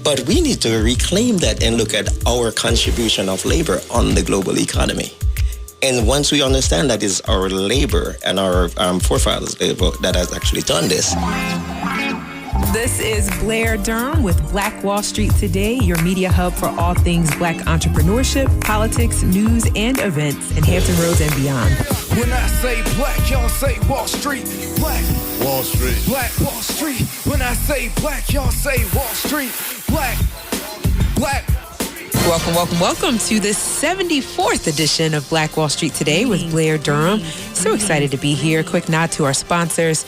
But we need to reclaim that and look at our contribution of labor on the global economy. And once we understand that it's our labor and our forefathers' labor that has actually done this. This is Blair Durham with Black Wall Street Today, your media hub for all things Black entrepreneurship, politics, news, and events in Hampton Roads and beyond. When I say black, y'all say Wall Street. Black Wall Street. Black Wall Street. When I say black, y'all say Wall Street. Black. Welcome to the 74th edition of Black Wall Street Today with Blair Durham. So excited to be here. Quick nod to our sponsors,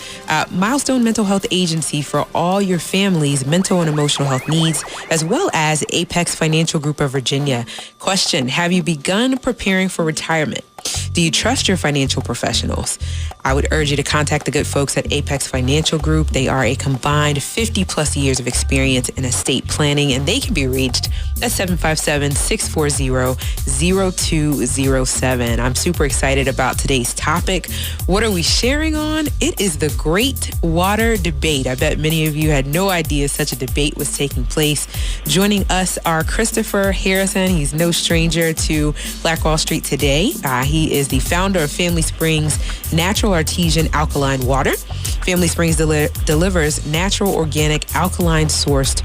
Milestone Mental Health Agency for all your family's mental and emotional health needs, as well as Apex Financial Group of Virginia. Question, have you begun preparing for retirement? Do you trust your financial professionals? I would urge you to contact the good folks at Apex Financial Group. They are a combined 50 plus years of experience in estate planning, and they can be reached at 757-640-0207. I'm super excited about today's topic. What are we sharing on? It is the Great Water Debate. I bet many of you had no idea such a debate was taking place. Joining us are Christopher Harrington. He's no stranger to Black Wall Street Today. He is the founder of Family Springs Natural Artesian Alkaline Water. Family Springs delivers natural, organic, alkaline-sourced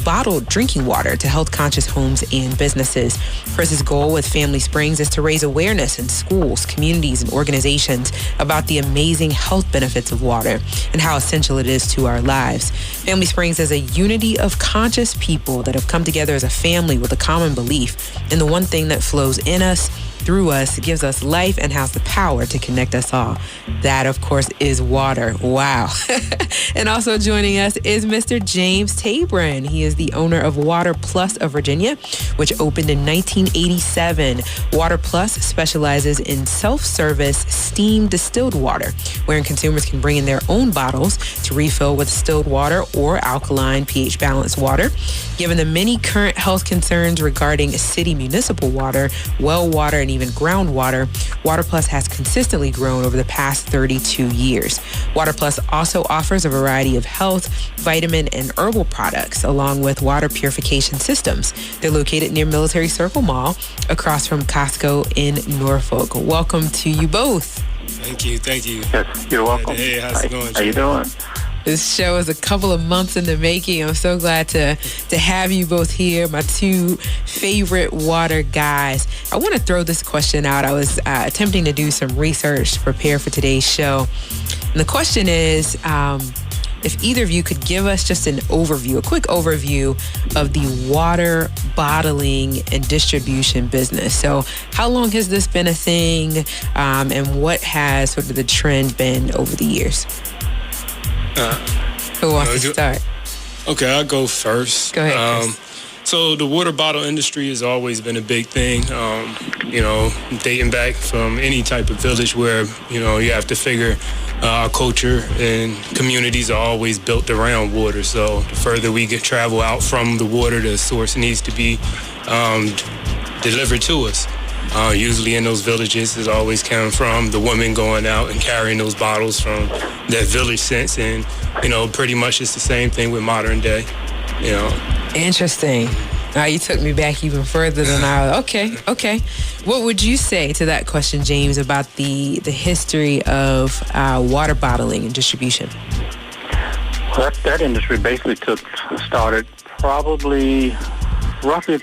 bottled drinking water to health-conscious homes and businesses. Chris's goal with Family Springs is to raise awareness in schools, communities, and organizations about the amazing health benefits of water and how essential it is to our lives. Family Springs is a unity of conscious people that have come together as a family with a common belief in the one thing that flows in us, through us, gives us life, and has the power to connect us all. That, of course, is water. Wow. And also joining us is Mr. James Tabron. He is the owner of Water Plus of Virginia, which opened in 1987. Water Plus specializes in self-service steam distilled water, wherein consumers can bring in their own bottles to refill with distilled water or alkaline pH-balanced water. Given the many current health concerns regarding city municipal water, well water, and even groundwater, Water Plus has consistently grown over the past 32 years. Water Plus also offers a variety of health, vitamin, and herbal products, along with water purification systems. They're located near Military Circle Mall, across from Costco in Norfolk. Welcome to you both. Thank you. Yes, you're welcome. Hey, how's it going? How you doing? This show is a couple of months in the making. I'm so glad to have you both here, my two favorite water guys. I want to throw this question out. I was attempting to do some research to prepare for today's show. And the question is, if either of you could give us just a quick overview of the water bottling and distribution business. So how long has this been a thing, and what has sort of the trend been over the years? Who wants to start? Okay, I'll go first. Go ahead, Chris. So the water bottle industry has always been a big thing, dating back from any type of village where, you have to figure our culture and communities are always built around water. So the further we can travel out from the water, the source needs to be delivered to us. Usually in those villages, it always come from the women going out and carrying those bottles from that village sense. And, pretty much it's the same thing with modern day, Interesting. You took me back even further than I was. Okay. What would you say to that question, James, about the history of water bottling and distribution? Well, that industry basically started probably roughly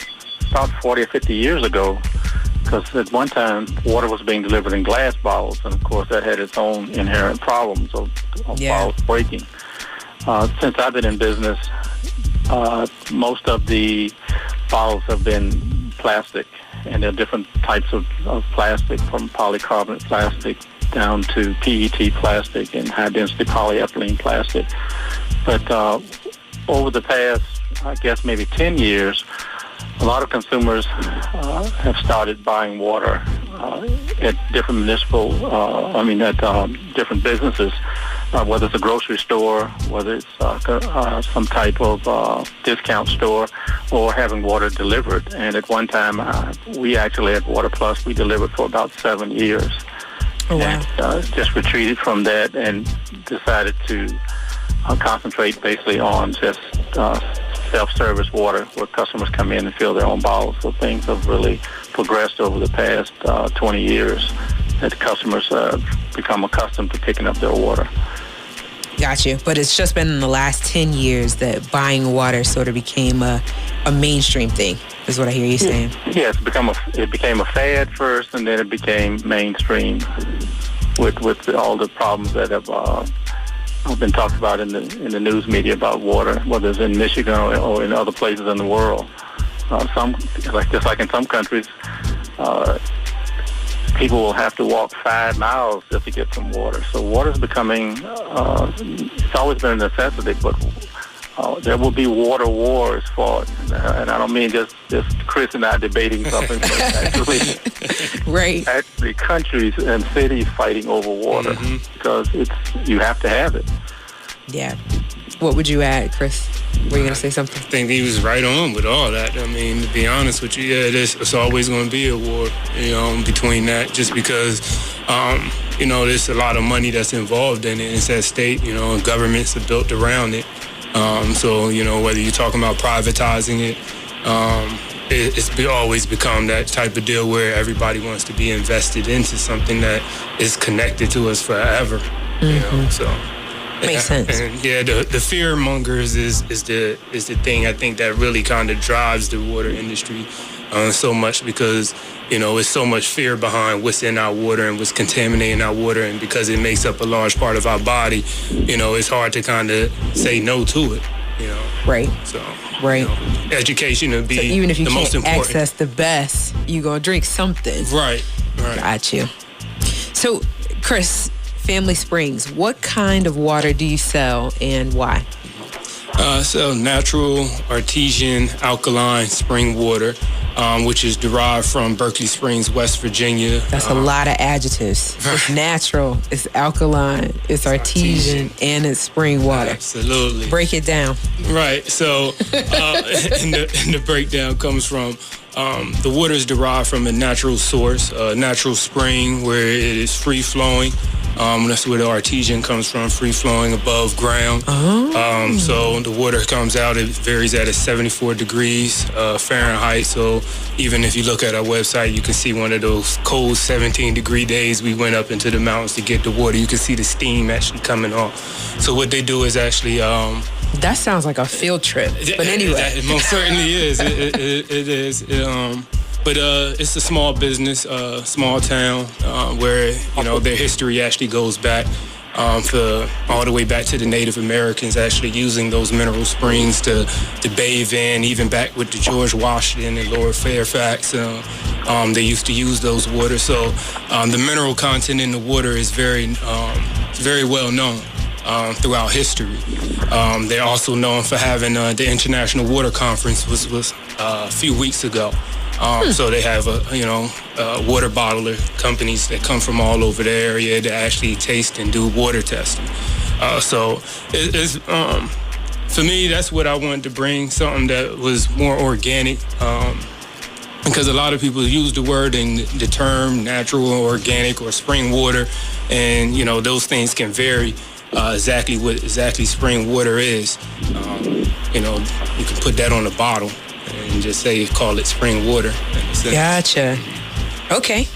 about 40 or 50 years ago. Because at one time, water was being delivered in glass bottles, and of course that had its own inherent problems of bottles breaking. Since I've been in business, most of the bottles have been plastic, and there are different types of plastic, from polycarbonate plastic down to PET plastic and high-density polyethylene plastic. But over the past, I guess, maybe 10 years, a lot of consumers have started buying water at different different businesses, whether it's a grocery store, whether it's some type of discount store, or having water delivered. And at one time, we actually at Water Plus, we delivered for about 7 years. Oh, wow. And just retreated from that and decided to concentrate basically on just self-service water where customers come in and fill their own bottles. So things have really progressed over the past 20 years that customers become accustomed to picking up their water. Got you. But it's just been in the last 10 years that buying water sort of became a mainstream thing, is what I hear you saying. Yeah, it became a fad first, and then it became mainstream with all the problems that have been talked about in the news media about water, whether it's in Michigan or in other places in the world. Just like in some countries, people will have to walk 5 miles just to get some water. So water's becoming, it's always been a necessity, but there will be water wars fought. And I don't mean just Chris and I debating something, but actually countries and cities fighting over water because you have to have it. Yeah. What would you add, Chris? Were you going to say something? I think he was right on with all that. I mean, to be honest with you, yeah, it's always going to be a war, between that, just because, there's a lot of money that's involved in it. It's at stake, governments are built around it. So, whether you're talking about privatizing it, it's always become that type of deal where everybody wants to be invested into something that is connected to us forever, so. Makes sense. And the fear mongers is the thing I think that really kind of drives the water industry so much because, it's so much fear behind what's in our water and what's contaminating our water. And because it makes up a large part of our body, it's hard to kind of say no to it, Right. So, right. Education would be even if you the most can't important. access the best, you're going to drink something. Right. Got you. So, Chris, Family Springs, what kind of water do you sell and why? Sell natural, artesian, alkaline spring water, which is derived from Berkeley Springs, West Virginia. That's a lot of adjectives. It's natural, it's alkaline, it's artesian, and it's spring water. Absolutely. Break it down. Right. So, and the breakdown comes from the water is derived from a natural source, a natural spring where it is free flowing. That's where the artesian comes from, free flowing above ground. So the water comes out, it varies at 74 degrees Fahrenheit. So even if you look at our website, you can see one of those cold 17-degree days we went up into the mountains to get the water. You can see the steam actually coming off. So what they do is actually... that sounds like a field trip. But anyway. It most certainly is. It is. But it's a small business, small town, where, their history actually goes back for all the way back to the Native Americans actually using those mineral springs to bathe in, even back with the George Washington and Lord Fairfax. They used to use those waters. So the mineral content in the water is very well known. Throughout history. They're also known for having the International Water Conference was a few weeks ago. So they have water bottler companies that come from all over the area to actually taste and do water testing. So it's for me, that's what I wanted to bring, something that was more organic. Because a lot of people use the word and the term natural or organic or spring water, and those things can vary. Exactly what spring water is. You can put that on a bottle and just call it spring water. Gotcha. Okay.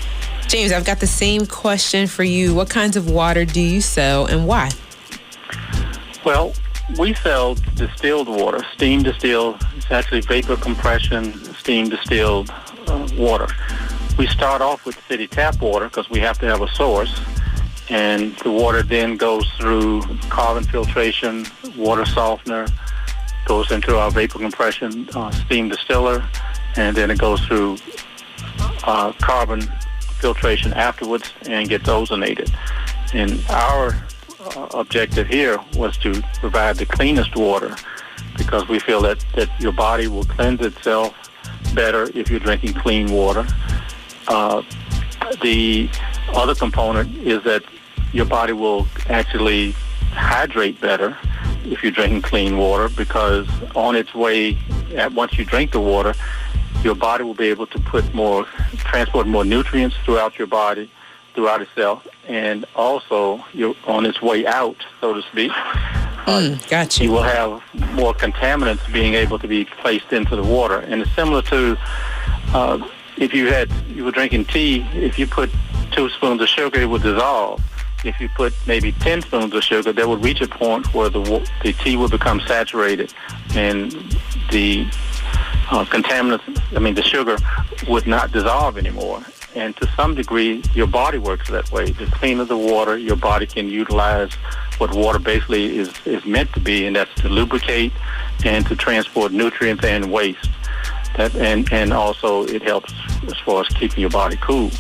James, I've got the same question for you. What kinds of water do you sell and why? Well, we sell distilled water, steam distilled. It's actually vapor compression, steam distilled water. We start off with city tap water because we have to have a source. And the water then goes through carbon filtration, water softener, goes into our vapor compression steam distiller, and then it goes through carbon filtration afterwards and gets ozonated. And our objective here was to provide the cleanest water because we feel that your body will cleanse itself better if you're drinking clean water. The other component is that your body will actually hydrate better if you're drinking clean water because on its way, once you drink the water, your body will be able to transport more nutrients throughout your body, throughout itself, and also you're on its way out, so to speak. Gotcha. You will have more contaminants being able to be placed into the water. And it's similar to if you were drinking tea, if you put 2 spoons of sugar, it would dissolve. If you put maybe 10 spoons of sugar, that would reach a point where the tea would become saturated and the contaminants, the sugar would not dissolve anymore. And to some degree, your body works that way. The cleaner the water, your body can utilize what water basically is meant to be, and that's to lubricate and to transport nutrients and waste. And also it helps as far as keeping your body cool.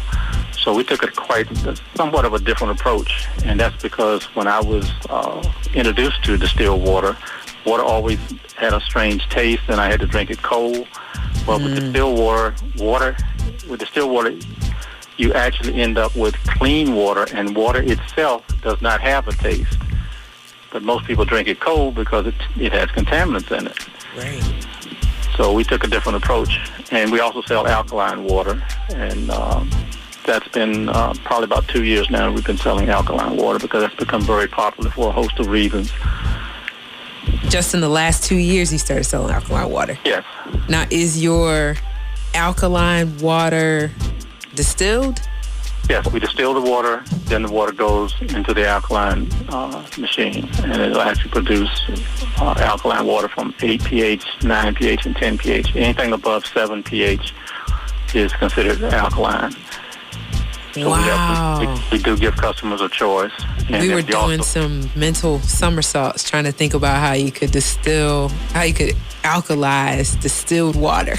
So we took somewhat of a different approach, and that's because when I was introduced to distilled water, water always had a strange taste, and I had to drink it cold. Well, with distilled water, you actually end up with clean water, and water itself does not have a taste. But most people drink it cold because it has contaminants in it. Right. So we took a different approach, and we also sell alkaline water, and that's been probably about 2 years now. We've been selling alkaline water because that's become very popular for a host of reasons. Just in the last 2 years, you started selling alkaline water? Yes. Now, is your alkaline water distilled? Yes, we distill the water, then the water goes into the alkaline machine, and it'll actually produce alkaline water from 8 pH, 9 pH, and 10 pH. Anything above 7 pH is considered alkaline. So wow. We do give customers a choice. And we were doing some mental somersaults trying to think about how you could alkalize distilled water.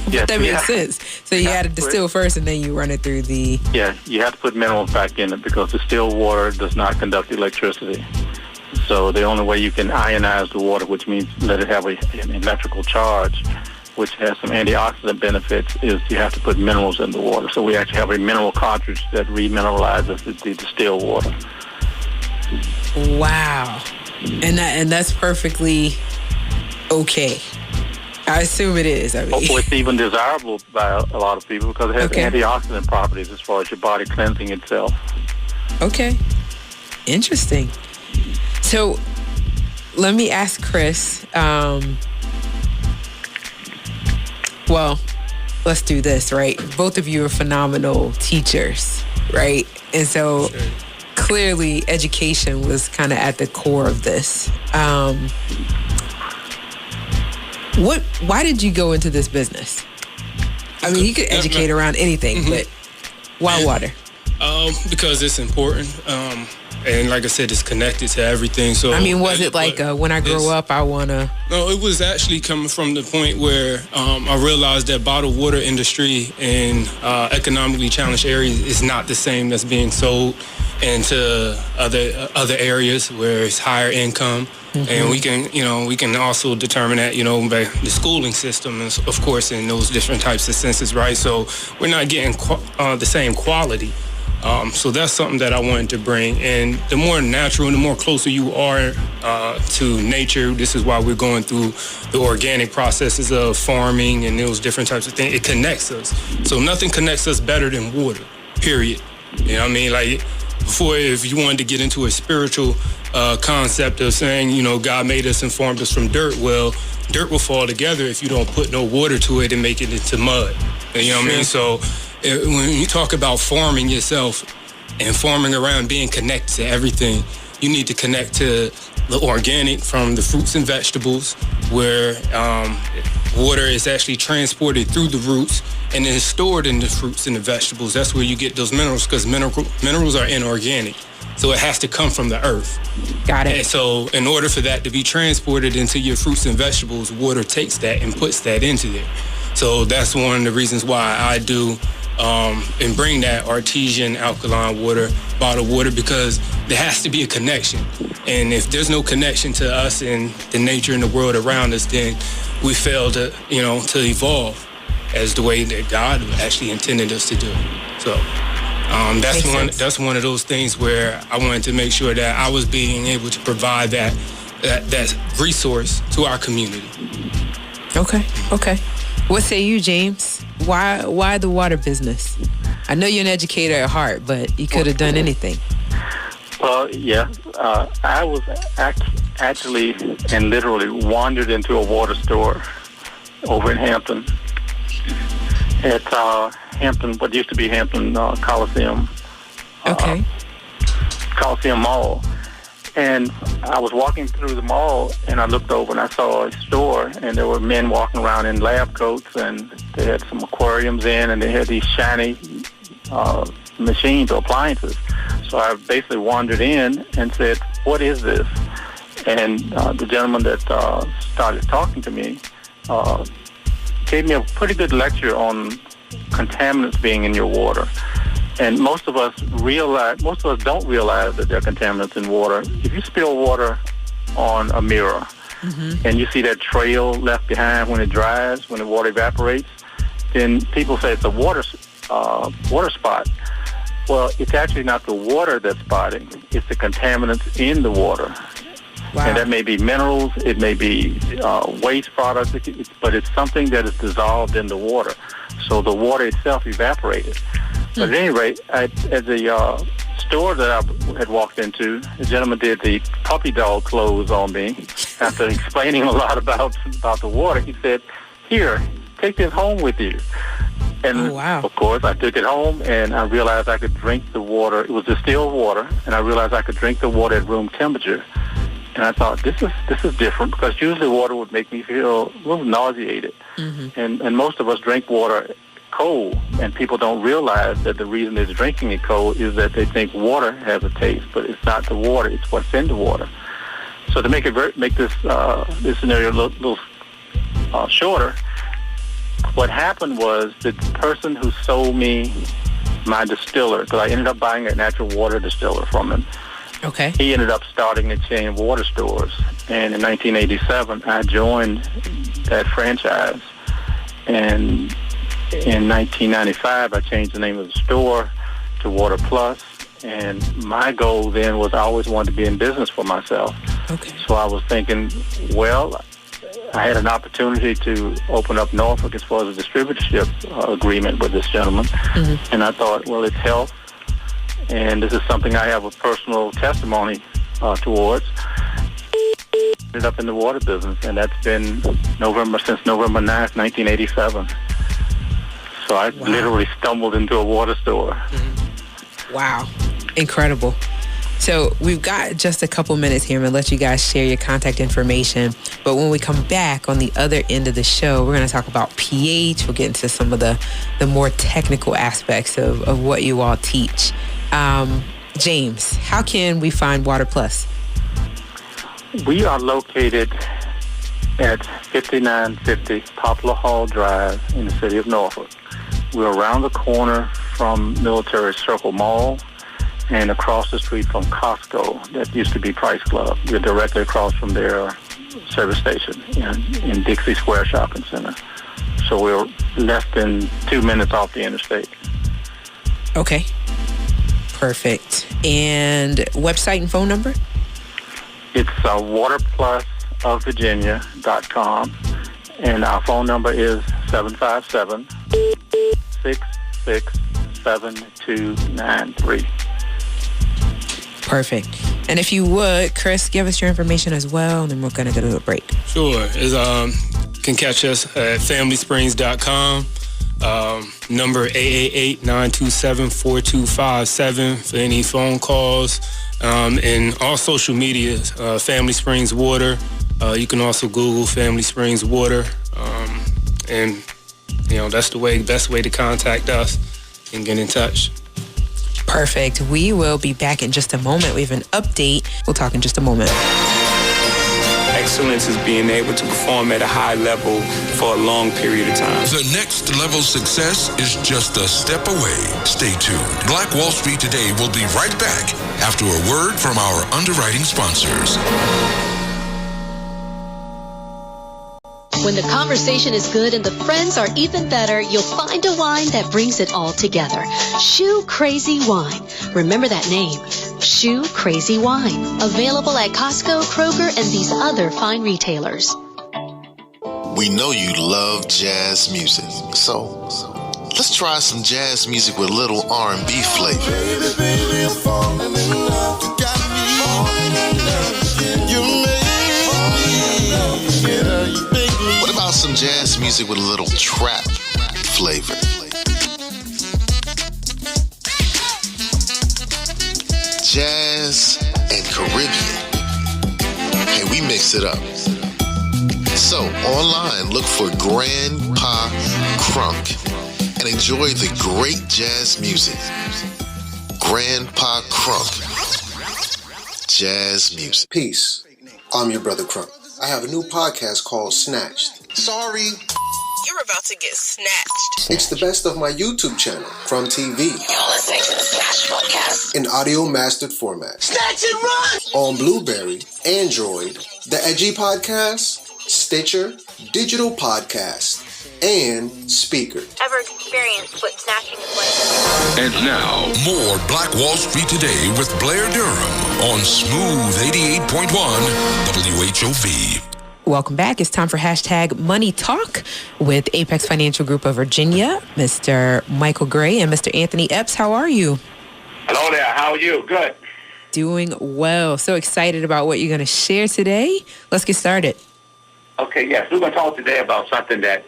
Yes, that makes sense. So you had to distill first, and then you run it through the... Yeah, you have to put minerals back in it because distilled water does not conduct electricity. So the only way you can ionize the water, which means let it have an electrical charge, which has some antioxidant benefits, is you have to put minerals in the water. So we actually have a mineral cartridge that remineralizes the distilled water. Wow. And that's perfectly okay. I assume it is. It's even desirable by a lot of people because it has antioxidant properties as far as your body cleansing itself. Okay. Interesting. So let me ask Chris. Well, let's do this, right? Both of you are phenomenal teachers, right? And so clearly education was kind of at the core of this. Why did you go into this business? I mean, you could educate around anything, but why water? Because it's important. And like I said, it's connected to everything. So I mean, was it like when I grow up, I want to... No, it was actually coming from the point where I realized that bottled water industry in economically challenged areas is not the same that's being sold into other areas where it's higher income. And we can also determine that, by the schooling system, and of course, in those different types of senses, right? So we're not getting the same quality. So that's something that I wanted to bring. And the more natural and the more closer you are to nature, this is why we're going through the organic processes of farming and those different types of things. It connects us. So nothing connects us better than water, period. You know what I mean? Like before, if you wanted to get into a spiritual concept of saying, God made us and formed us from dirt, well, dirt will fall together if you don't put no water to it and make it into mud. You know what I mean? So when you talk about farming yourself and farming around being connected to everything, you need to connect to the organic from the fruits and vegetables, where water is actually transported through the roots and then stored in the fruits and the vegetables. That's where you get those minerals, because minerals are inorganic. So it has to come from the earth. Got it. And so in order for that to be transported into your fruits and vegetables, water takes that and puts that into there. So that's one of the reasons why I do and bring that artesian alkaline water, bottled water, because there has to be a connection. And if there's no connection to us and the nature and the world around us, then we fail to evolve as the way that God actually intended us to do. So that's one of those things where I wanted to make sure that I was being able to provide that resource to our community. Okay. What say you, James? Why the water business? I know you're an educator at heart, but you could have done anything. Well, yeah. I was actually and literally wandered into a water store over in Hampton at Hampton, what used to be Hampton Coliseum. Okay. Coliseum Mall. And I was walking through the mall, and I looked over and I saw a store, and there were men walking around in lab coats, and they had some aquariums in, and they had these shiny machines or appliances. So I basically wandered in and said, "What is this?" And the gentleman that started talking to me gave me a pretty good lecture on contaminants being in your water. And most of us don't realize that there are contaminants in water. If you spill water on a mirror and you see that trail left behind when it dries, when the water evaporates, then people say it's a water spot. Well, it's actually not the water that's spotting. It's the contaminants in the water. Wow. And that may be minerals, it may be waste products, but it's something that is dissolved in the water. So the water itself evaporated. But at any rate, at the store that I had walked into, the gentleman did the puppy dog clothes on me. After explaining a lot about the water, he said, "Here, take this home with you." And of course, I took it home, and I realized I could drink the water. It was distilled water, and I realized I could drink the water at room temperature. And I thought, this is different, because usually water would make me feel a little nauseated. And most of us drink water cold, and people don't realize that the reason they're drinking it cold is that they think water has a taste, but it's not the water, it's what's in the water. So to make this scenario a little shorter, what happened was the person who sold me my distiller, because I ended up buying a natural water distiller from him. Okay. He ended up starting a chain of water stores, and in 1987 I joined that franchise, and in 1995, I changed the name of the store to Water Plus, and my goal then was I always wanted to be in business for myself. Okay. So I was thinking, well, I had an opportunity to open up Norfolk as far as a distributorship agreement with this gentleman, and I thought, well, it's health, and this is something I have a personal testimony towards. Ended up in the water business, and that's been since November 9th, 1987. So I literally stumbled into a water store. Wow. Incredible. So we've got just a couple minutes here. I'm going to let you guys share your contact information. But when we come back on the other end of the show, we're going to talk about pH. We'll get into some of the more technical aspects of what you all teach. James, how can we find Water Plus? We are located at 5950 Poplar Hall Drive in the city of Norfolk. We're around the corner from Military Circle Mall and across the street from Costco. That used to be Price Club. We're directly across from their service station in Dixie Square Shopping Center. So we're less than 2 minutes off the interstate. Okay. Perfect. And website and phone number? It's waterplusofvirginia.com, and our phone number is 757-667293. Perfect. And if you would, Chris, give us your information as well, and then we're going to go to a break. Sure. You can catch us at familysprings.com. Number 888-927-4257 for any phone calls. And all social media, Family Springs Water. You can also Google Family Springs Water. And, that's the best way to contact us and get in touch. Perfect. We will be back in just a moment. We have an update. We'll talk in just a moment. Excellence is being able to perform at a high level for a long period of time. The next level success is just a step away. Stay tuned. Black Wall Street Today will be right back after a word from our underwriting sponsors. When the conversation is good and the friends are even better, you'll find a wine that brings it all together. Shoe Crazy Wine. Remember that name. Shoe Crazy Wine. Available at Costco, Kroger, and these other fine retailers. We know you love jazz music, so let's try some jazz music with a little R&B flavor. Baby, I'm falling in love. You got me falling in love. You made jazz music with a little trap flavor. Jazz and Caribbean. Hey, we mix it up. So, online, look for Grandpa Crunk and enjoy the great jazz music. Grandpa Crunk. Jazz music. Peace. I'm your brother Crunk. I have a new podcast called Snatched. Sorry. You're about to get snatched. It's the best of my YouTube channel from TV. You're listening to the Snatched podcast. In audio mastered format. Snatch and run! On Blueberry, Android, the Edgy Podcast, Stitcher, Digital Podcast, and Speaker. Ever experienced what snatching is like? And now, more Black Wall Street Today with Blair Durham on Smooth 88.1 WHOV. Welcome back. It's time for hashtag Money Talk with Apex Financial Group of Virginia, Mr. Michael Gray and Mr. Anthony Epps. How are you? Hello there. How are you? Good. Doing well. So excited about what you're going to share today. Let's get started. Okay, yes. We're going to talk today about something that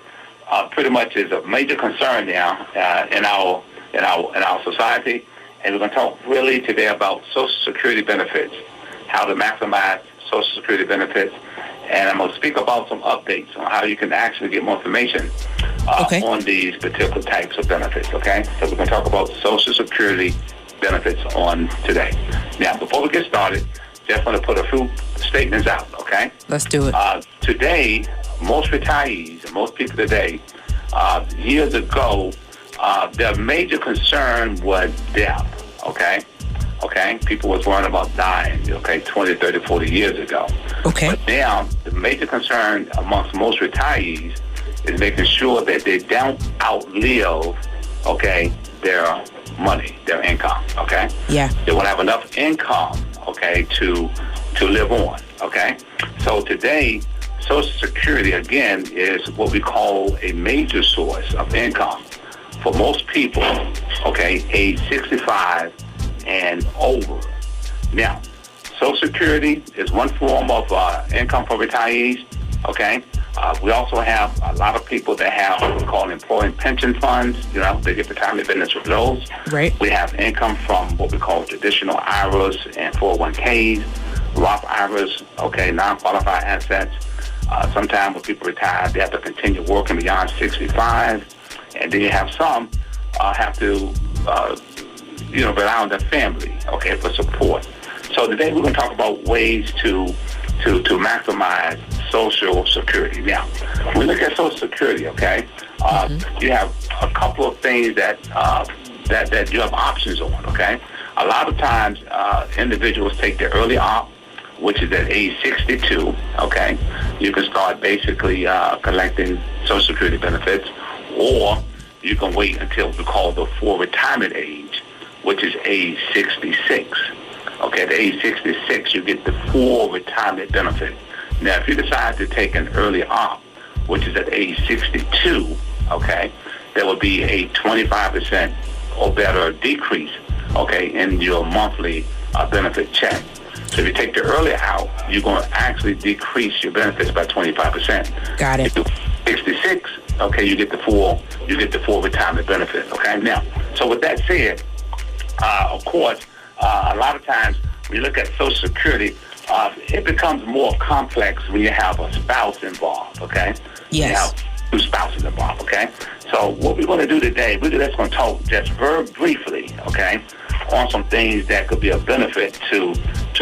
pretty much is a major concern now in our society. And we're going to talk really today about Social Security benefits, how to maximize Social Security benefits. And I'm going to speak about some updates on how you can actually get more information on these particular types of benefits, okay? So we're going to talk about Social Security benefits on today. Now, before we get started, just want to put a few statements out, okay? Let's do it. Today, most retirees and most people today, years ago, their major concern was death, okay? Okay, people was worrying about dying, okay, 20, 30, 40 years ago. Okay. But now, the major concern amongst most retirees is making sure that they don't outlive, okay, their money, their income, okay? Yeah. They want to have enough income, okay, to live on, okay? So today, Social Security, again, is what we call a major source of income for most people, okay, age 65 and over. Now, Social Security is one form of income for retirees, okay? We also have a lot of people that have what we call employee pension funds. You know, they get retirement benefits from those. Right. We have income from what we call traditional IRAs and 401ks, Roth IRAs, okay, non-qualified assets. Sometimes when people retire, they have to continue working beyond 65. And then you have some have to rely on their family, okay, for support. So today we're going to talk about ways to maximize Social Security. Now, when we look at Social Security, okay, you have a couple of things that you have options on, okay? A lot of times individuals take the early op, which is at age 62, okay? You can start basically collecting Social Security benefits, or you can wait until we call the full retirement age, which is age 66. Okay, at age 66, you get the full retirement benefit. Now, if you decide to take an early op, which is at age 62, okay, there will be a 25% or better decrease, okay, in your monthly benefit check. So if you take the early out, you're going to actually decrease your benefits by 25%. Got it. If you're 66, okay, you get the full retirement benefit. Okay, now, so with that said, of course, a lot of times when you look at Social Security, it becomes more complex when you have a spouse involved, okay? Yes. You have two spouses involved, okay? So what we're going to do today, we're just going to talk just very briefly, okay, on some things that could be a benefit to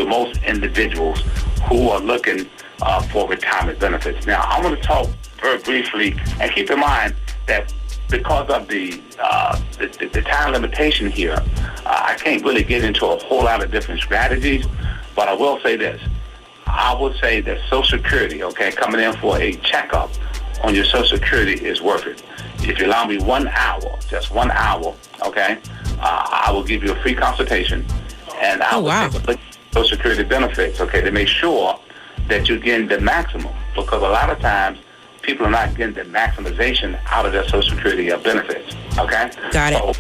most individuals who are looking for retirement benefits. Now, I want to talk very briefly, and keep in mind that because of the time limitation here, I can't really get into a whole lot of different strategies, but I will say this. I would say that Social Security, okay, coming in for a checkup on your Social Security is worth it. If you allow me 1 hour, just 1 hour, okay, I will give you a free consultation, and I will take a look at Social Security benefits, okay, to make sure that you're getting the maximum, because a lot of times people are not getting the maximization out of their Social Security benefits, okay? Got it.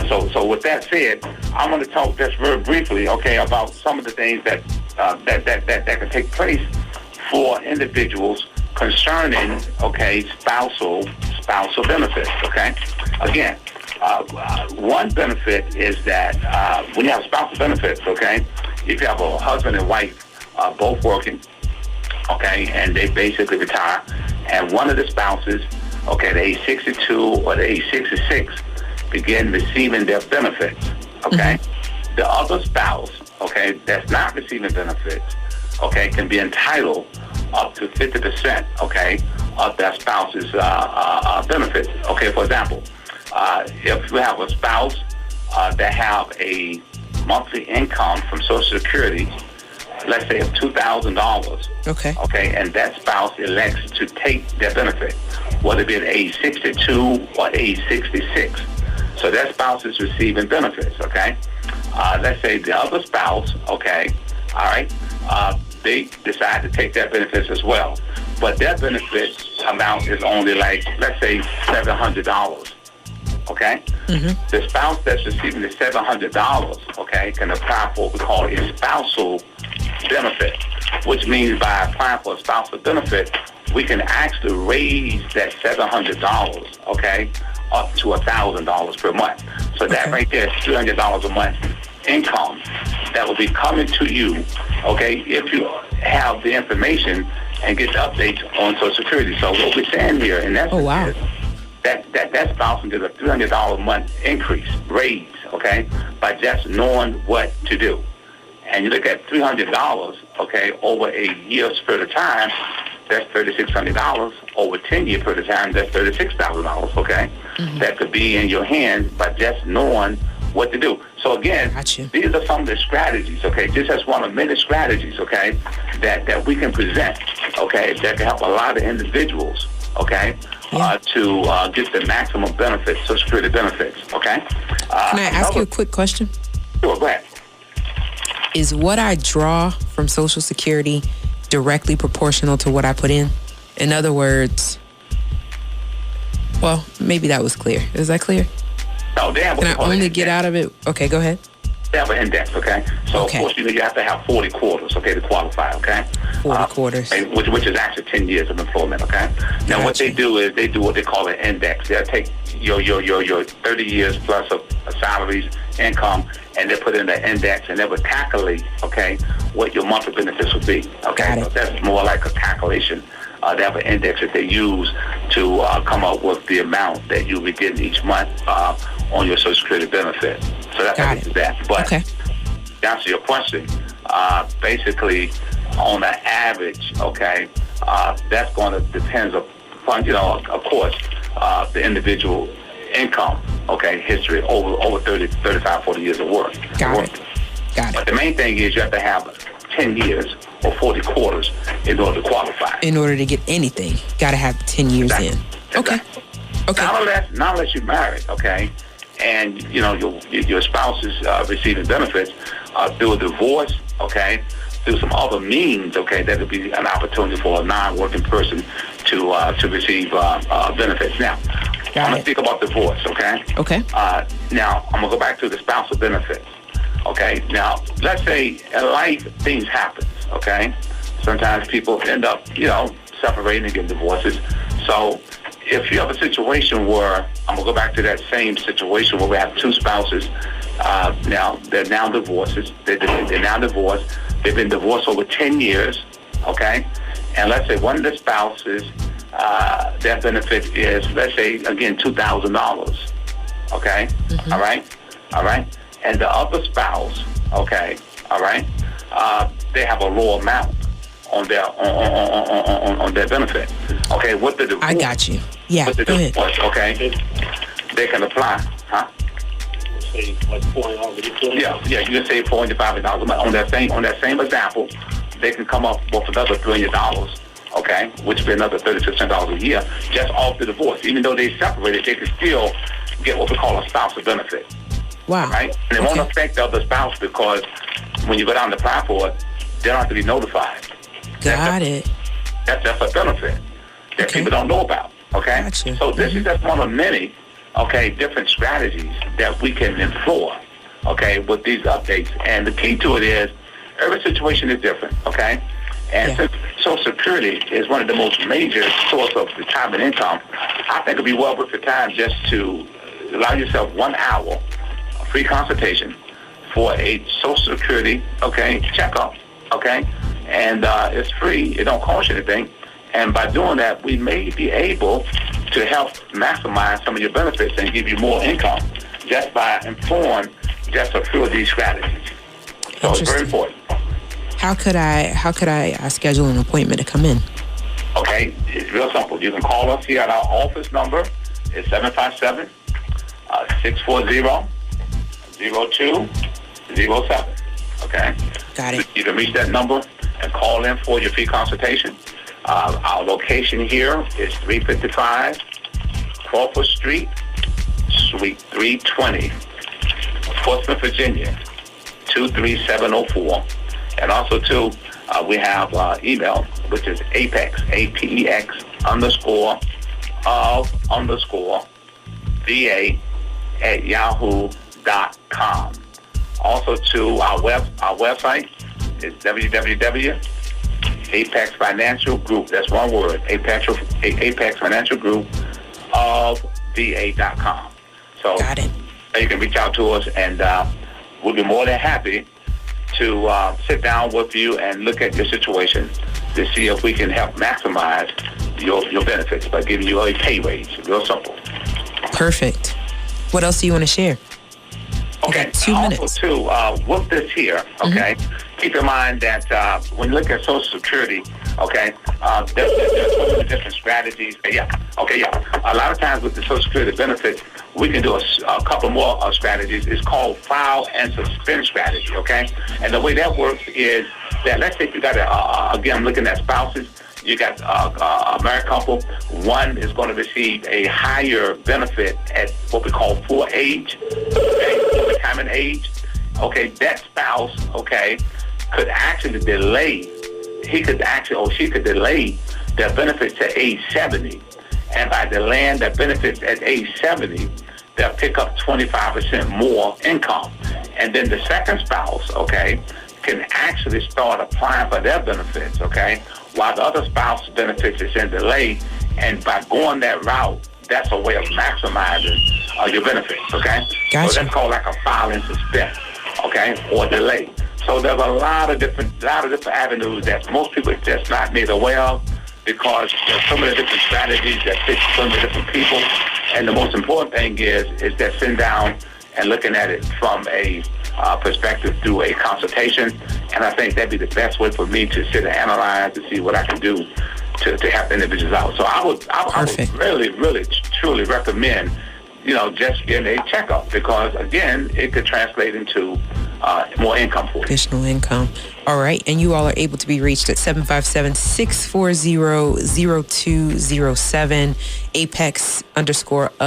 So with that said, I'm going to talk just very briefly, okay, about some of the things that can take place for individuals concerning, spousal benefits, okay? Again, one benefit is that when you have spousal benefits, okay, if you have a husband and wife both working, okay, and they basically retire, and one of the spouses, okay, at age 62 or the age 66, begin receiving their benefits, okay? Mm-hmm. The other spouse, okay, that's not receiving benefits, okay, can be entitled up to 50%, okay, of that spouse's benefits. Okay, for example, if you have a spouse that have a monthly income from Social Security, let's say of $2,000, okay, and that spouse elects to take their benefit, whether it be at age 62 or age 66. So that spouse is receiving benefits, okay? Let's say the other spouse, okay, all right, they decide to take their benefits as well. But their benefit amount is only like, let's say, $700, okay? Mm-hmm. The spouse that's receiving the $700, okay, can apply for what we call a spousal benefit, which means by applying for a spousal benefit, we can actually raise that $700, okay, up to $1,000 per month. So that right there is $300 a month income that will be coming to you, okay, if you have the information and get the updates on Social Security. So what we're saying here, in essence, is that spouse can get a $300 a month increase, raise, okay, by just knowing what to do. And you look at $300, okay, over a year's period of time, that's $3,600. Over 10-year period of time, that's $36,000, okay? Mm-hmm. That could be in your hands by just knowing what to do. So again, these are some of the strategies, okay? This is one of many strategies, okay, that we can present, okay, that can help a lot of individuals, okay, to get the maximum benefits, Social Security benefits, okay? Can I ask you a quick question? Sure, go ahead. Is what I draw from Social Security directly proportional to what I put in? In other words, well, maybe that was clear. Is that clear? No, they have. Can I only get out of it? Okay, go ahead. They have an index, okay? So, of course, you have to have 40 quarters, okay, to qualify, okay? 40 quarters. Which is actually 10 years of employment, okay? Now, what they do is they do what they call an index. They'll take your 30 years plus of salaries, income, and they put in the index, and they would calculate, okay, what your monthly benefits would be, okay? So that's more like a calculation. They have an index that they use to come up with the amount that you'll be getting each month on your Social Security benefit. So that's that. But to answer your question, basically, on the average, okay, that's going to depend upon, of course, the individual income, okay, history over 30, 35, 40 years of work. Got it. But the main thing is you have to have 10 years or 40 quarters in order to qualify. In order to get anything, got to have 10 years in. Okay. Not unless you're married, okay, and, your spouse is receiving benefits through a divorce, okay, through some other means, okay, that would be an opportunity for a non-working person to receive benefits. Now, I'm going to speak about divorce, okay? Okay. Now, I'm going to go back to the spousal benefits. Okay, now, let's say in life things happen, okay? Sometimes people end up, separating and getting divorces. So if you have a situation where, I'm going to go back to that same situation where we have two spouses, now they're now divorces. They're now divorced. They've been divorced over 10 years, okay? And let's say one of the spouses, their benefit is, let's say, again, $2,000, okay? Mm-hmm. All right? And the other spouse, okay, all right, they have a low amount on their on their benefit. Okay, what the divorce? I got you. Yeah, go ahead. Okay, they can apply, huh? Say like $400. Yeah, you can save $450 on that same example. They can come up with another $300. Okay, which would be another $3600 a year just off the divorce. Even though they separated, they can still get what we call a spousal benefit. Wow. Right? And it won't affect the other spouse because when you go down to apply for it, they don't have to be notified. Got it. That's a benefit that people don't know about. Okay? Gotcha. So this is just one of many, okay, different strategies that we can employ, okay, with these updates. And the key to it is every situation is different, okay? And Social Security is one of the most major source of retirement income, I think it'd be well worth your time just to allow yourself 1 hour of free consultation for a Social Security, checkup, and it's free. It don't cost you anything. And by doing that, we may be able to help maximize some of your benefits and give you more income just by employing just a few of these strategies. So it's very important. How could I schedule an appointment to come in? Okay, it's real simple. You can call us here at our office number. It's 757-640-0207. Okay? Got it. You can reach that number and call in for your free consultation. Our location here is 355 Crawford Street, Suite 320, Portsmouth, Virginia, 23704. And also, too, we have email, which is apex, APEX _of_VA @yahoo.com. Also, too, our website is www.Apex Financial Group. That's one word. Apex Financial Group of VA.com. So got it. You can reach out to us, and we'll be more than happy to sit down with you and look at your situation to see if we can help maximize your benefits by giving you a pay raise. Real simple. Perfect. What else do you want to share? Okay. 2 minutes. Also, too, with this here, keep in mind that when you look at Social Security, there's so many different strategies. A lot of times with the Social Security benefits, we can do a couple more strategies. It's called file and suspend strategy, And the way that works is that, let's say you got again, I'm looking at spouses. You got a married couple. One is going to receive a higher benefit at what we call full age, retirement age. That spouse, could actually delay. He could actually, or she could delay their benefits to age 70. And by delaying their benefits at age 70, they'll pick up 25% more income. And then the second spouse, can actually start applying for their benefits, while the other spouse's benefits is in delay. And by going that route, that's a way of maximizing your benefits, Gotcha. So that's called like a file and suspend, or delay. So there's a lot of different avenues that most people just not made aware of, because there's so many different strategies that fit so many different people. And the most important thing is that sitting down and looking at it from a perspective through a consultation. And I think that'd be the best way for me to sit and analyze to see what I can do to help individuals out. So I would really, really, truly recommend, just getting a checkup, because again, it could translate into more income for you. Additional income. All right. And you all are able to be reached at 757-640-0207, Apex _of_VA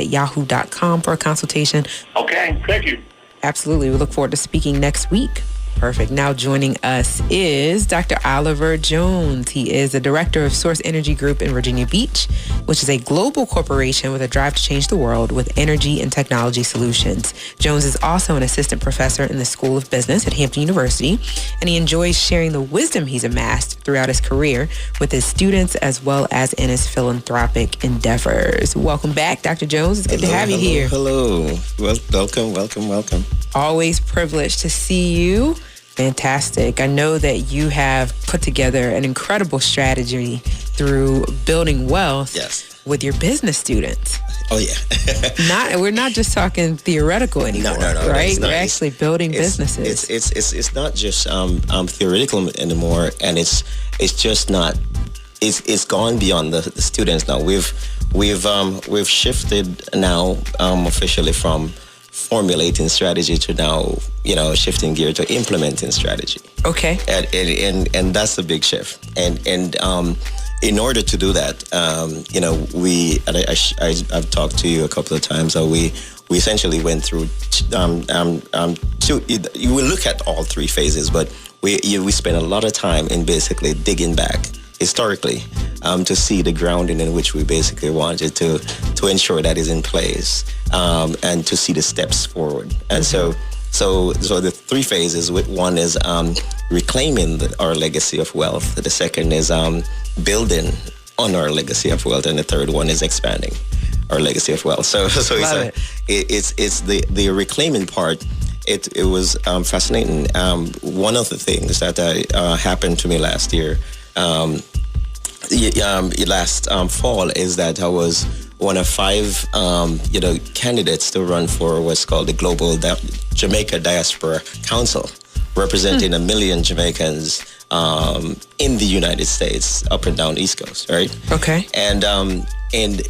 @yahoo.com for a consultation. Okay. Thank you. Absolutely. We look forward to speaking next week. Perfect. Now joining us is Dr. Oliver Jones. He is the director of Source Energy Group in Virginia Beach, which is a global corporation with a drive to change the world with energy and technology solutions. Jones is also an assistant professor in the School of Business at Hampton University, and he enjoys sharing the wisdom he's amassed throughout his career with his students as well as in his philanthropic endeavors. Welcome back, Dr. Jones. It's good to have you here. Hello. Well, welcome. Always privileged to see you. Fantastic. I know that you have put together an incredible strategy through building wealth with your business students. Oh, yeah. We're not just talking theoretical anymore, no, right? We're actually building businesses. It's not just theoretical anymore, and it's just not. It's gone beyond the students now. We've shifted now officially from formulating strategy to now, shifting gear to implementing strategy. Okay. And that's a big shift. And in order to do that, I've talked to you a couple of times. We essentially went through you will look at all three phases, but we spent a lot of time in basically digging back historically to see the grounding in which we basically wanted to ensure that is in place, and to see the steps forward. And so the three phases. One is reclaiming our legacy of wealth. The second is building on our legacy of wealth, and the third one is expanding our legacy of wealth. So it's the reclaiming part. It was fascinating. One of the things that happened to me last year, last fall, is that I was one of 5 candidates to run for what's called the Global Jamaica Diaspora Council, representing 1 million Jamaicans in the United States, up and down the East Coast, right? Okay. And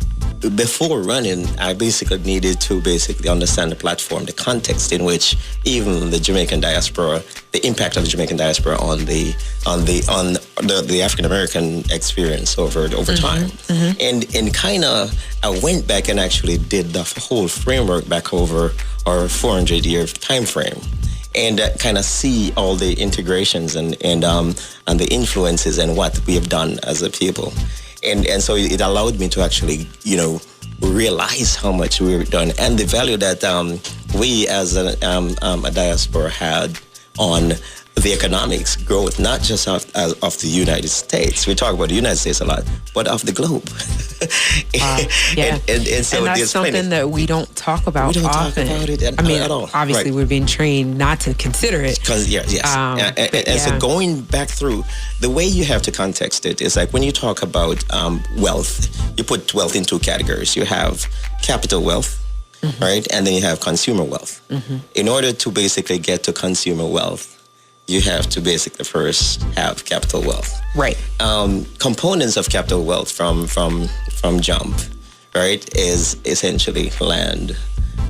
before running, I basically needed to understand the platform, the context in which even the Jamaican diaspora, the impact of the Jamaican diaspora on the African American experience over time. Mm-hmm. And kind of I went back and actually did the whole framework back over our 400-year time frame, and kind of see all the integrations and the influences and what we have done as a people. And so it allowed me to actually, realize how much we've done and the value that we as a diaspora had on the economics growth, not just of the United States. We talk about the United States a lot, but of the globe. Yeah. And so that's something that we don't talk about often. At all. Obviously, we're being trained not to consider it. So going back through, the way you have to context it is like when you talk about wealth, you put wealth in 2 categories. You have capital wealth, mm-hmm. right? And then you have consumer wealth. Mm-hmm. In order to basically get to consumer wealth, you have to basically first have capital wealth. Right. Components of capital wealth from jump, right, is essentially land,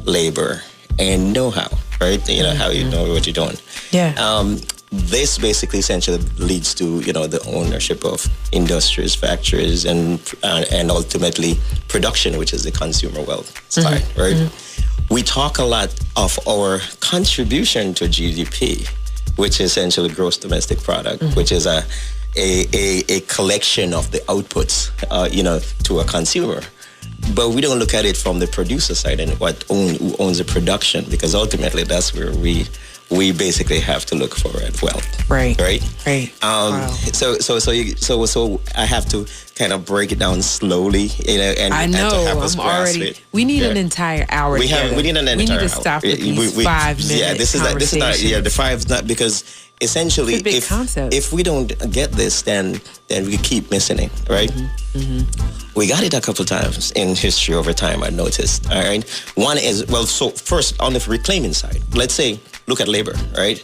labor, and know-how, right? How you know what you're doing. Yeah. This basically essentially leads to, the ownership of industries, factories, and ultimately production, which is the consumer wealth side, mm-hmm. right? Mm-hmm. We talk a lot of our contribution to GDP, which is essentially gross domestic product, mm-hmm. which is a collection of the outputs, to a consumer. But we don't look at it from the producer side and who owns the production, because ultimately that's where we basically have to look for at wealth. Right. Right. Right. Wow. So I have to kind of break it down slowly, and I know and to have us grasp it. We need an entire hour. We need an entire hour. We need to stop with these 5 minutes. Yeah, this is not. The 5 is not, because essentially, if we don't get this, then we keep missing it, right? Mm-hmm. Mm-hmm. We got it a couple times in history over time, I noticed. All right. One is, so first on the reclaiming side, let's say, look at labor, right?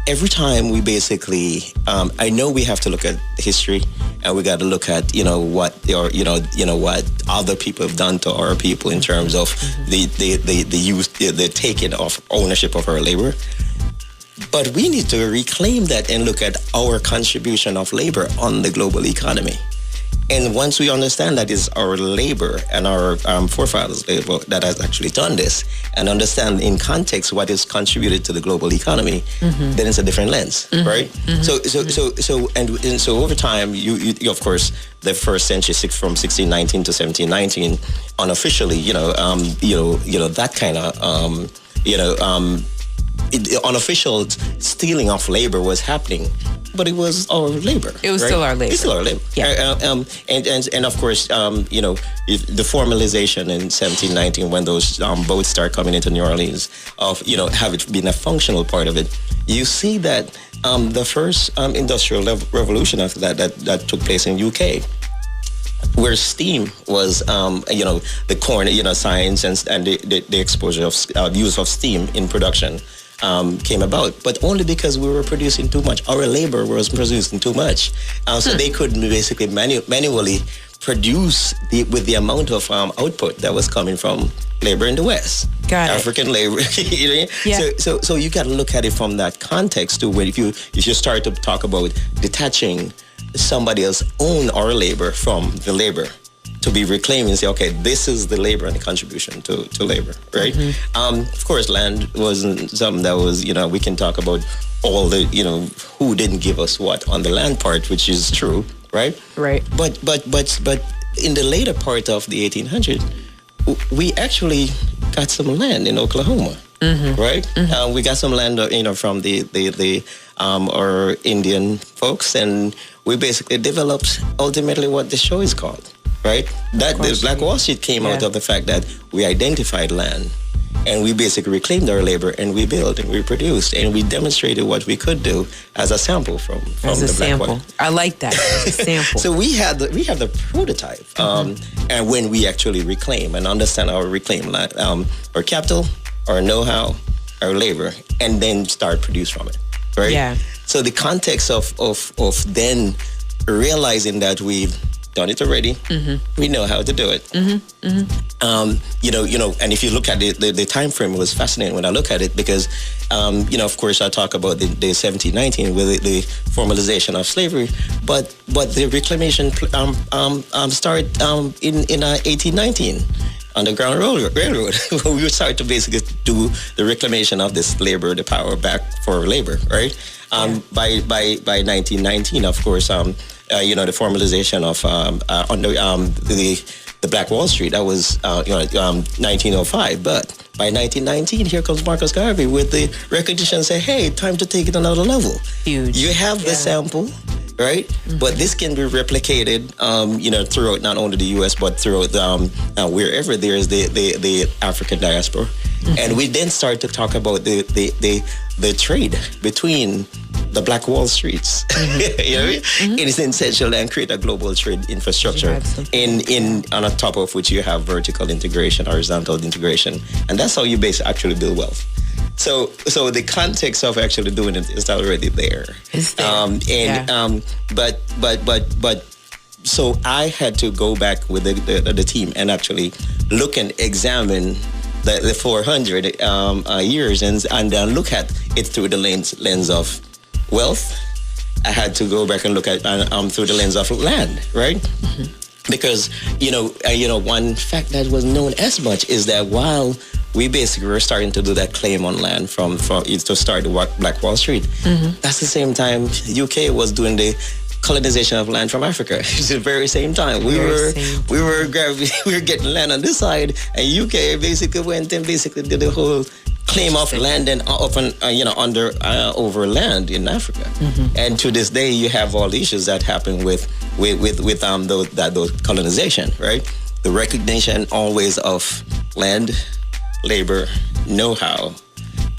Every time we basically, I know we have to look at history, and we got to look at, what other people have done to our people in terms of the taking of ownership of our labor. But we need to reclaim that and look at our contribution of labor on the global economy. And once we understand that is our labor and our forefathers' labor that has actually done this, and understand in context what is contributed to the global economy, mm-hmm. then it's a different lens, mm-hmm. right? Mm-hmm. So over time, you of course, the first century from 1619 to 1719, unofficially, that kind of unofficial stealing of labor was happening, but it was our labor. It was still our labor. It's still our labor. Yeah. And of course, the formalization in 1719, when those boats start coming into New Orleans, of have it been a functional part of it, you see that the first industrial revolution after that took place in UK, where steam was, the corn, science and the exposure of use of steam in production came about, but only because we were producing too much. Our labor was producing too much, so they couldn't basically manually produce with the amount of output that was coming from labor in the West. African labor. Yeah. So you got to look at it from that context too. Where if you start to talk about detaching somebody else's own our labor from the labor, to be reclaimed and say, okay, this is the labor and the contribution to labor, right? Mm-hmm. Of course, land wasn't something that was, we can talk about all the, who didn't give us what on the land part, which is true, right? Right. But in the later part of the 1800s, we actually got some land in Oklahoma. Mm-hmm. Right, mm-hmm. We got some land, from the or Indian folks, and we basically developed ultimately what the show is called, right? That the Black Wall Street came out of the fact that we identified land, and we basically reclaimed our labor, and we built and we produced, and we demonstrated what we could do as a sample from the Black Wall. I like that. As a sample. So we have the prototype, and when we actually reclaim and understand our reclaim land, our capital, our know-how, our labor, and then start produce from it, right? Yeah. So the context of then realizing that we've done it already, we know how to do it. And if you look at the time frame, it was fascinating when I look at it because, of course, I talk about the 1719 with the formalization of slavery, but the reclamation started in 1819. Underground Railroad. We started to basically do the reclamation of this labor, the power back for labor, right? By 1919, of course, the formalization of the Black Wall Street, that was 1905. But by 1919, here comes Marcus Garvey with the recognition, say, hey, time to take it another level. Huge. You have the sample, right? But this can be replicated, throughout not only the U.S. but throughout wherever there is the African diaspora. And we then start to talk about the trade between the Black Wall Streets, in its essential, and create a global trade infrastructure on top of which you have vertical integration, horizontal integration, and that's how you actually build wealth. So the context of actually doing it is already there. It's there. But so I had to go back with the team and actually look and examine the 400 years and look at it through the lens of wealth. I had to go back and look at through the lens of land, right? Because one fact that was known as much is that while we basically were starting to do that claim on land from to start the Black Wall Street, that's the same time UK was doing the colonization of land from Africa. It's the very same time we were getting land on this side, and UK basically went and basically did the whole claim of land and over land in Africa. And to this day, you have all the issues that happen with those colonization, right? The recognition always of land, labor, know-how,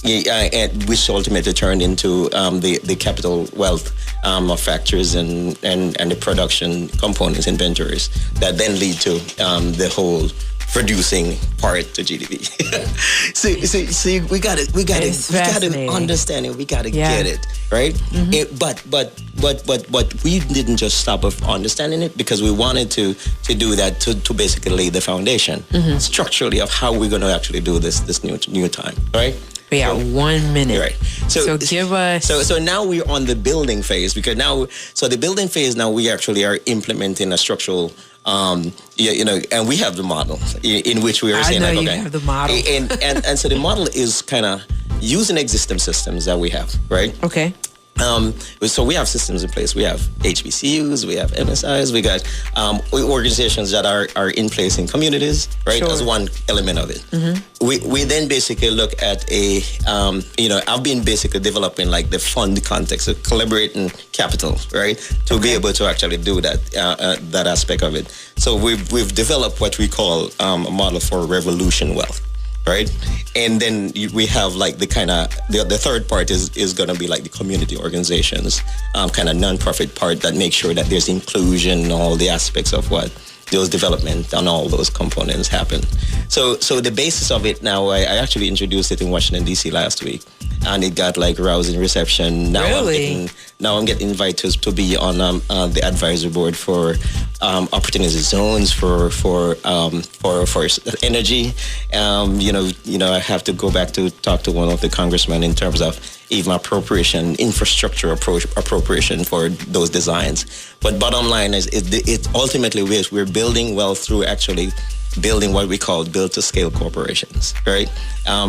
and which ultimately turned into the capital wealth of factories and the production components, inventories that then lead to the whole producing part to GDP. See, we got to understand it. We got to get it, right? But we didn't just stop of understanding it, because we wanted to do that to basically lay the foundation structurally of how we're going to actually do this new time, right? We got 1 minute. Right. So give us. So now we're on the building phase, because the building phase now we actually are implementing a structural, and we have the model in which we are saying, I know you have the model. And so the model is kind of using existing systems that we have, right? Okay. So we have systems in place. We have HBCUs, we have MSIs, we got organizations that are in place in communities, right? As one element of it. We then basically look at I've been basically developing like the fund context of collaborating capital, right? To be able to actually do that aspect of it. So we've developed what we call a model for revolution wealth. Right, and then we have like the kind of the third part is going to be like the community organizations, kind of nonprofit part that makes sure that there's inclusion and all the aspects of what those development and all those components happen. So the basis of it now, I actually introduced it in Washington D.C. last week, and it got like rousing reception. Now I'm getting invited to be on the advisory board for opportunity zones for energy. I have to go back to talk to one of the congressmen in terms of even infrastructure appropriation for those designs. But bottom line is, it ultimately we're building wealth through actually building what we call build-to-scale corporations, right?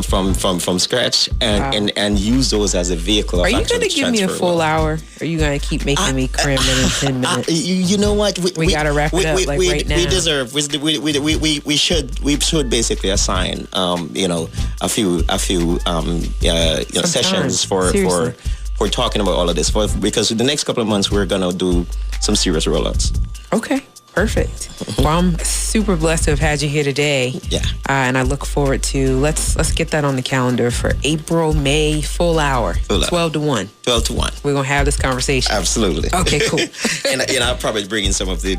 From scratch, and use those as a vehicle. Are you going to give me a full hour? Or are you going to keep making me cram in 10 minutes? You know what? We got to wrap it up right now. We deserve. We should basically assign a few sessions for for talking about all of this, because in the next couple of months, we're going to do some serious rollouts. Okay. Perfect. Well, I'm super blessed to have had you here today. Yeah. And I look forward to, let's get that on the calendar for April, May, full hour. 12 to 1. 12 to 1. We're going to have this conversation. Absolutely. Okay, cool. And I'll probably bring in some of the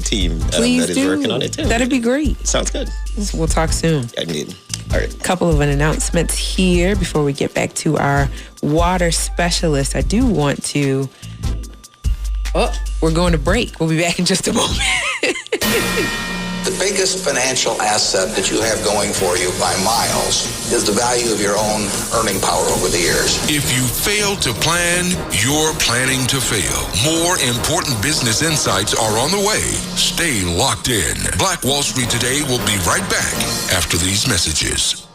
team that is working on it too. That'd be great. Sounds good. We'll talk soon. Indeed. All right. Couple of announcements here before we get back to our water specialist. I do want to... we're going to break. We'll be back in just a moment. The biggest financial asset that you have going for you by miles is the value of your own earning power over the years. If you fail to plan, you're planning to fail. More important business insights are on the way. Stay locked in. Black Wall Street Today will be right back after these messages.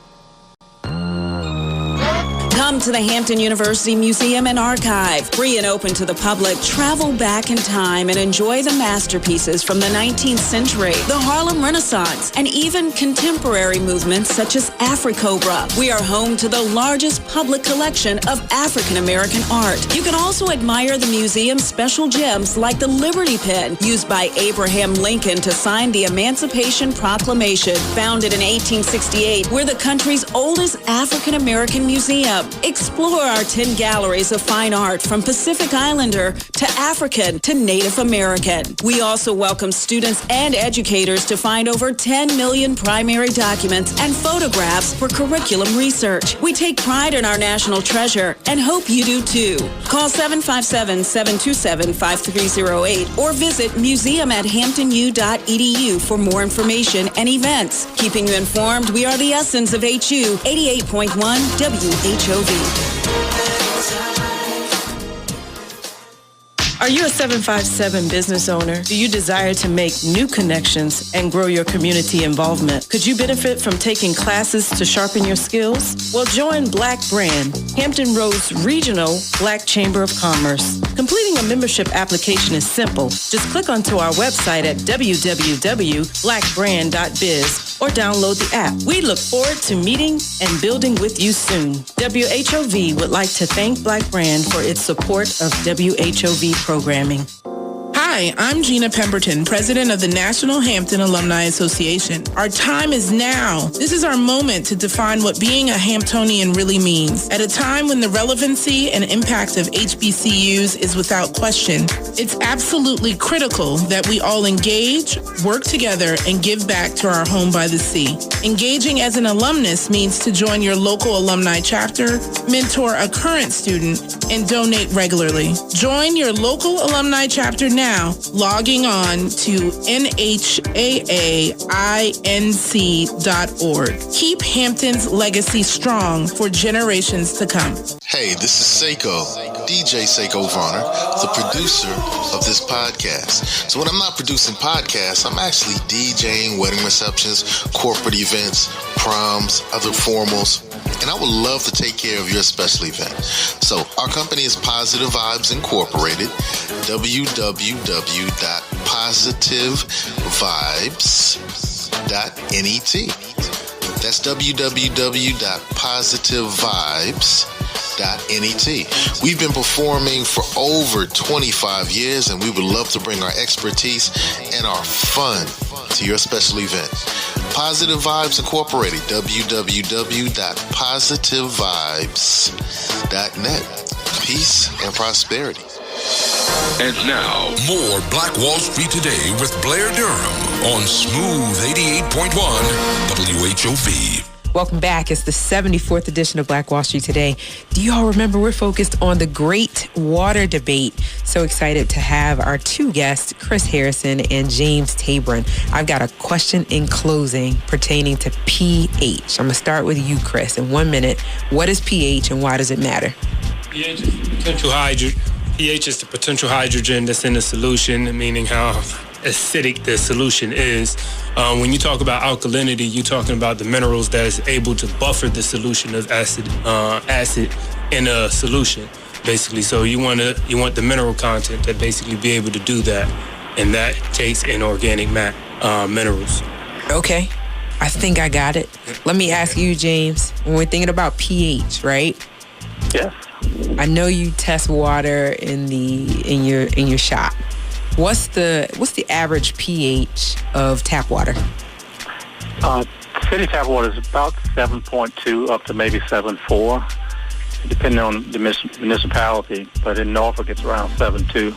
Come to the Hampton University Museum and Archive. Free and open to the public, travel back in time and enjoy the masterpieces from the 19th century, the Harlem Renaissance, and even contemporary movements such as Afro-Cobra. We are home to the largest public collection of African American art. You can also admire the museum's special gems like the Liberty Pen, used by Abraham Lincoln to sign the Emancipation Proclamation. Founded in 1868, we're the country's oldest African American museum. Explore our 10 galleries of fine art from Pacific Islander to African to Native American. We also welcome students and educators to find over 10 million primary documents and photographs for curriculum research. We take pride in our national treasure and hope you do too. Call 757-727-5308 or visit museum@hamptonu.edu for more information and events. Keeping you informed, we are the essence of HU 88.1 WHOV. Are you a 757 business owner? Do you desire to make new connections and grow your community involvement? Could you benefit from taking classes to sharpen your skills? Well, join Black Brand, Hampton Roads Regional Black Chamber of Commerce. Completing a membership application is simple. Just click onto our website at www.blackbrand.biz or download the app. We look forward to meeting and building with you soon. WHOV would like to thank Black Brand for its support of WHOV programming. Hi, I'm Gina Pemberton, president of the National Hampton Alumni Association. Our time is now. This is our moment to define what being a Hamptonian really means. At a time when the relevancy and impact of HBCUs is without question, it's absolutely critical that we all engage, work together, and give back to our home by the sea. Engaging as an alumnus means to join your local alumni chapter, mentor a current student, and donate regularly. Join your local alumni chapter now, logging on to NHAAINC.org. Keep Hampton's legacy strong for generations to come. Hey, this is Seko, DJ Seko Varner, the producer of this podcast. So when I'm not producing podcasts, I'm actually DJing wedding receptions, corporate events, proms, other formals, and I would love to take care of your special event. So our company is Positive Vibes Incorporated, www.positivevibes.net. That's www.positivevibes.net. We've been performing for over 25 years, and we would love to bring our expertise and our fun to your special event. Positive Vibes Incorporated, www.positivevibes.net. Peace and prosperity. And now, more Black Wall Street Today with Blair Durham on Smooth 88.1 WHOV. Welcome back. It's the 74th edition of Black Wall Street Today. Do you all remember we're focused on the great water debate? So excited to have our two guests, Chris Harrison and James Tabron. I've got a question in closing pertaining to pH. I'm going to start with you, Chris. In 1 minute, what is pH and why does it matter? pH is the potential hydrogen. pH is the potential hydrogen that's in the solution, meaning how acidic the solution is. When you talk about alkalinity, you're talking about the minerals that is able to buffer the solution of acid in a solution, basically. So you want the mineral content that basically be able to do that, and that takes inorganic minerals. Okay, I think I got it. Let me ask you, James. When we're thinking about pH, right? Yes. I know you test water in your shop. What's the average pH of tap water? City tap water is about 7.2 up to maybe 7.4, depending on the municipality. But in Norfolk, it's around 7.2.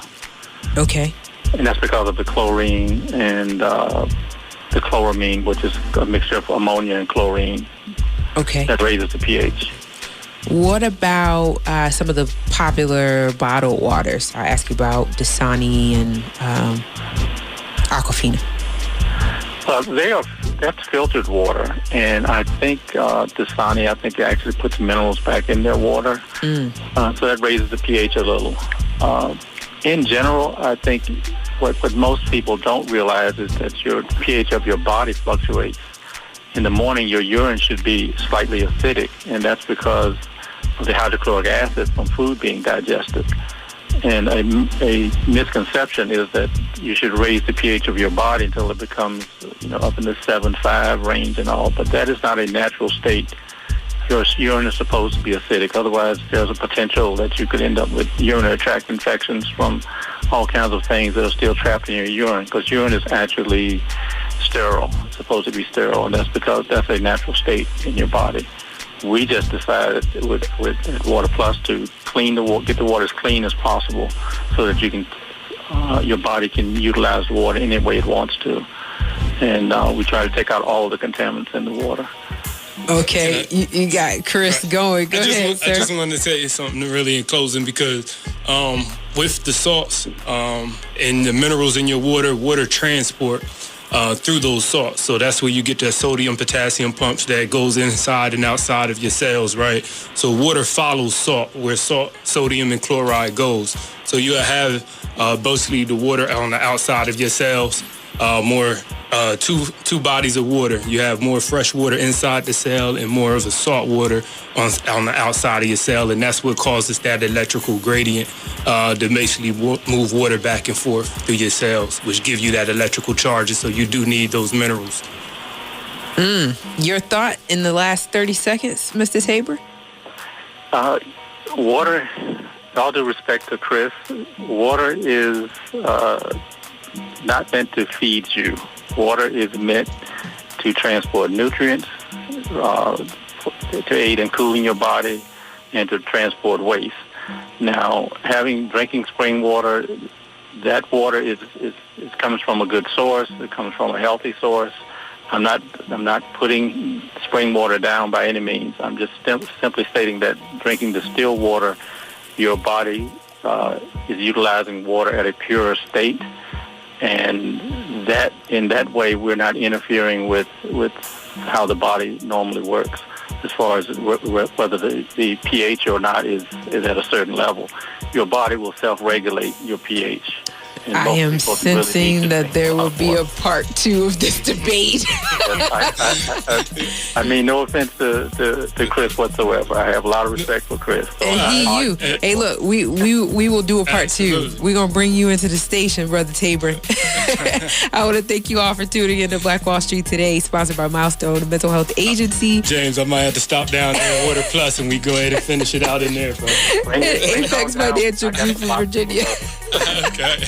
Okay. And that's because of the chlorine and the chloramine, which is a mixture of ammonia and chlorine. Okay. That raises the pH. What about some of the popular bottled waters? I asked you about Dasani and Aquafina. That's filtered water, and I think Dasani, they actually puts minerals back in their water, so that raises the pH a little. In general, I think what most people don't realize is that your pH of your body fluctuates. In the morning, your urine should be slightly acidic, and that's because of the hydrochloric acid from food being digested. And a misconception is that you should raise the pH of your body until it becomes, up in the 7.5 range and all. But that is not a natural state. Your urine is supposed to be acidic. Otherwise, there's a potential that you could end up with urinary tract infections from all kinds of things that are still trapped in your urine, because urine is actually sterile. It's supposed to be sterile, and that's because that's a natural state in your body. We just decided with Water Plus to clean get the water as clean as possible, so that you can your body can utilize the water any way it wants to, and we try to take out all the contaminants in the water. Okay, you got Chris going. Go ahead, sir. I just wanted to tell you something really in closing, because with the salts and the minerals in your water transport through those salts. So that's where you get the sodium, potassium pumps that goes inside and outside of your cells, right? So water follows salt, where sodium and chloride goes. So you have basically the water on the outside of your cells, more two bodies of water. You have more fresh water inside the cell and more of the salt water on the outside of your cell, and that's what causes that electrical gradient to basically move water back and forth through your cells, which give you that electrical charges. So you do need those minerals. Your thought in the last 30 seconds, Mr. Tabor? Water, all due respect to Chris, water is not meant to feed you. Water is meant to transport nutrients, to aid in cooling your body, and to transport waste. Now, drinking spring water, that water is comes from a good source. It comes from a healthy source. I'm not putting spring water down by any means. I'm just simply stating that drinking distilled water, your body is utilizing water at a pure state. And that in that way, we're not interfering with how the body normally works, as far as whether the pH or not is at a certain level. Your body will self-regulate your pH. I am sensing that there will be a part 2 of this debate. I mean, no offense to Chris whatsoever. I have a lot of respect for Chris. So Hey, look, we will do a part 2. We're going to bring you into the station, Brother Tabor. I want to thank you all for tuning in to Black Wall Street today, sponsored by Milestone, the mental health agency. James, I might have to stop down there at Water Plus, and we go ahead and finish it out in there, bro. Apex Financial Group from Virginia. Okay.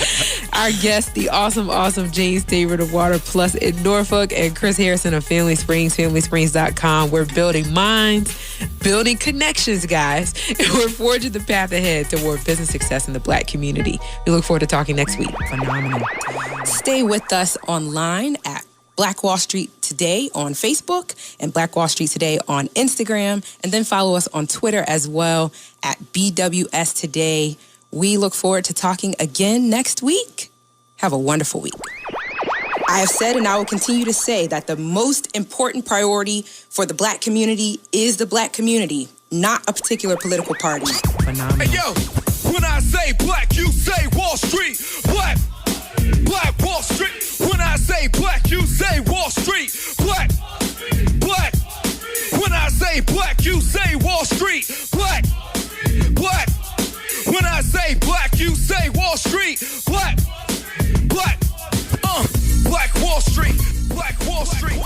Our guest, the awesome James Tabor of Water Plus in Norfolk, and Chris Harrison of Family Springs, FamilySprings.com. We're building minds, building connections, guys, and we're forging the path ahead toward business success in the Black community. We look forward to talking next week. Phenomenal. Stay with us online at Black Wall Street Today on Facebook and Black Wall Street Today on Instagram, and then follow us on Twitter as well at BWS Today. We look forward to talking again next week. Have a wonderful week. I have said, and I will continue to say, that the most important priority for the Black community is the Black community, not a particular political party. Phenomenal. Hey, yo, when I say Black, you say Wall Street. Black Wall Street. When I say Black, you say Wall Street. Black. When I say Black, you say Wall Street. Black. When I say Black, you say Wall Street. Black Wall Street. Black Wall Street.